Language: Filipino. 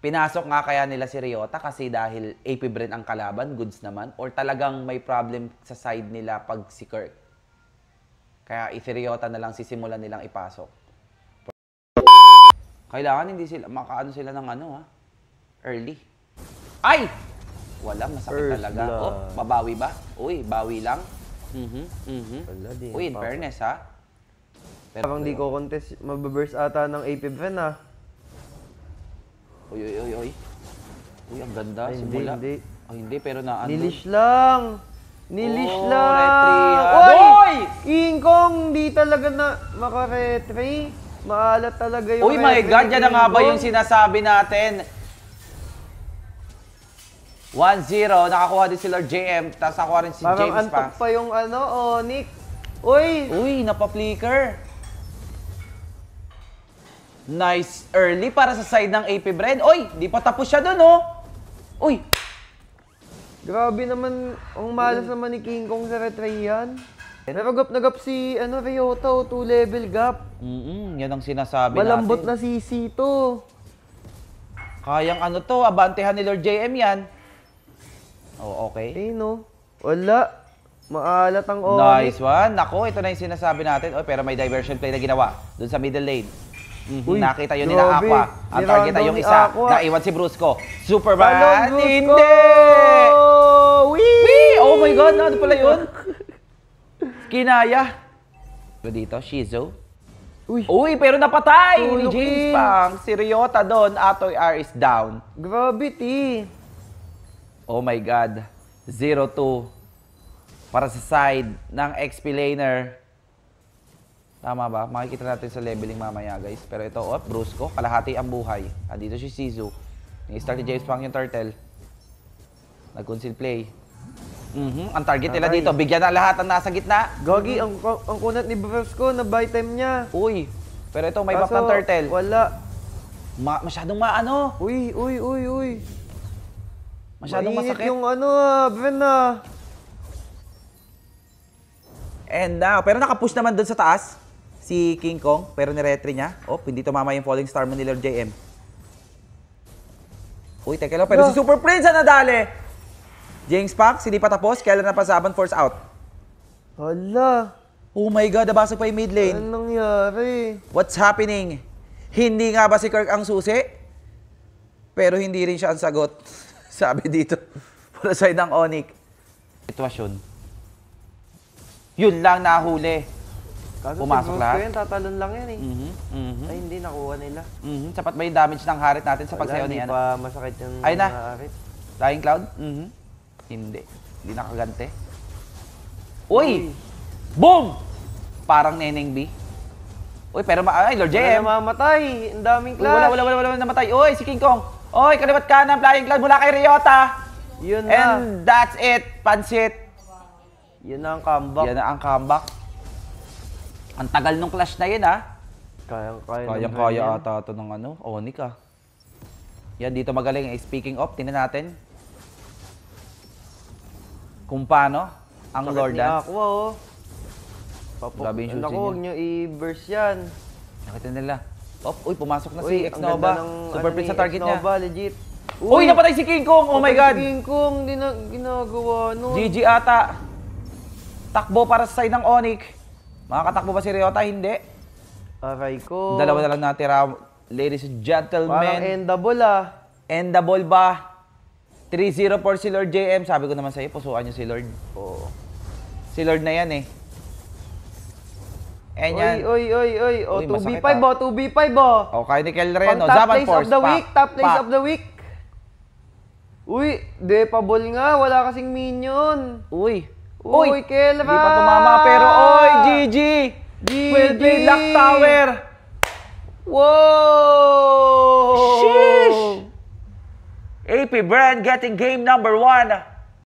Pinasok nga kaya nila si Ryota kasi dahil AP Bren ang kalaban, goods naman? Or talagang may problem sa side nila pag si Kirk? Kaya si Ryota na lang sisimulan nilang ipasok. Kailangan hindi sila, makaano sila ng ano ha? Early. Ay! Wala, masakit talaga. Oh, babawi ba? Uy, bawi lang. Uy, in fairness ha? Pero parang di ko contest, mababurst ata ng AP Bren ha. Uy. Uy, ang ganda. Ay, simula. Hindi. Oh, hindi, pero na ano. Nilish lang. Nilish lang. Retry. Oy! King Kong, di talaga na maka-retry. Maalat talaga yung Uy, my God, yan na nga ba yung sinasabi natin? 1-0, nakakuha din si Lord JM, tapos nakuha rin si parang James antok pa yung ano, Onyx. Uy, napa-flicker. Nice early para sa side ng AP Bren. Uy, di pa tapos siya dun, oh. Uy. Grabe naman, ang malas naman ni King Kong sa retry yan. Pero gap na gap si Ryota, 2-level gap. Yan ang sinasabi Malambot natin. na CC to. Kayang ano to, abantehan ni Lord JM yan. Oh, okay. Eh no, wala. Maalat ang Nice Onyx. one. Nako, ito na yung sinasabi natin. Oh, pero may diversion play na ginawa doon sa middle lane. Uy, nakita yun nila Aqua. Ang target ay yung isa. Naiwan si Brusco. Superman. Hindi! Wee! Oh my God, ano pala yun? Kinaya. Dito, Shizo. Uy, pero napatay ni James Pang. Si Ryota doon. Atoy R is down. Gravity. Oh my God. 0-2. Para sa side ng XP laner. Tama ba? Makikita natin sa leveling mamaya, guys. Pero ito, Brusco. Kalahati ang buhay. Andito si Shizu. Ni-start ni James Pang yung turtle. Nag-conceal play. Ang target nila dito, bigyan na lahat ang nasa gitna. Gagi, ang kunat ni Brusco na buy time niya. Uy, pero ito may buff ng turtle. Wala. Masyadong maano. Uy. Masyadong mainit masakit. yung ano Bren And now, pero nakapush naman dun sa taas si King Kong, pero ni-retry niya. Oh, hindi tumama yung falling star mo ni Lord JM. Uy, teka lang, pero si Super Prince na nadali. James Pax, hindi pa tapos. Kailan na pasaban, force out. Hala. Oh my God, nabasag pa yung mid lane. Anong nangyari? What's happening? Hindi nga ba si Kirk ang susi? Pero hindi rin siya ang sagot. Sabi dito. Para side ng Onyx. Sitwasyon. Yun lang nahuli. Kaso pumasok si lahat. Brusco yan, tatalon lang yan Ay, hindi. Nakuha nila. Sapat ba yung damage ng harit natin sa pagsayaw ni ano? Hindi pa masakit yung ay na. harit. Dying Cloud? Hindi. Hindi nakagante. Uy! Boom! Parang Neneng B. Uy, pero ay, Lord JM. Wala namamatay. Ang daming clash. Wala namatay. Uy, si King Kong. Uy, kaliwat kanan, Flying Cloud mula kay Ryota. Yun na. And that's it. Pansit. Yun na ang comeback. Yan na ang comeback. Ang tagal nung clash na yun, ha? Kayang-kaya ata ito ng ano, Onyx, ah. Yan, dito magaling. Speaking of, tingnan natin kung paano ang Lord Dance. Aqua, oh. Grabe yung shooting niya. Huwag nyo i-burst yan. Nakita nila. Uy, pumasok na si X-Nova. Super Prince sa target niya. X-Nova, legit. Uy, napatay si King Kong! Oh my God! Si King Kong, hindi na ginagawa nun. GG ata. Takbo para sa side ng Onyx. Makakatakbo ba si Ryota? Hindi. Aray ko. Dalawa na lang natira. Ladies and gentlemen. Parang endable, ah. Endable ba? 3-0 for si Lord JM. Sabi ko naman sa'yo, pusuan niyo si Lord. Oo. Si Lord na yan, eh. And yan. Oy. O, Uy, 2v5, masakit, o, 2v5, o. O, kaya ni Kel Reno. Top Zaman place Force. of the week, top place of the week. Uy, depable nga. Wala kasing minion. Uy, Kelra. Hindi pa tumama, pero GG! Will be Lock Tower! Whoa! Sheesh! AP Brand getting game number 1.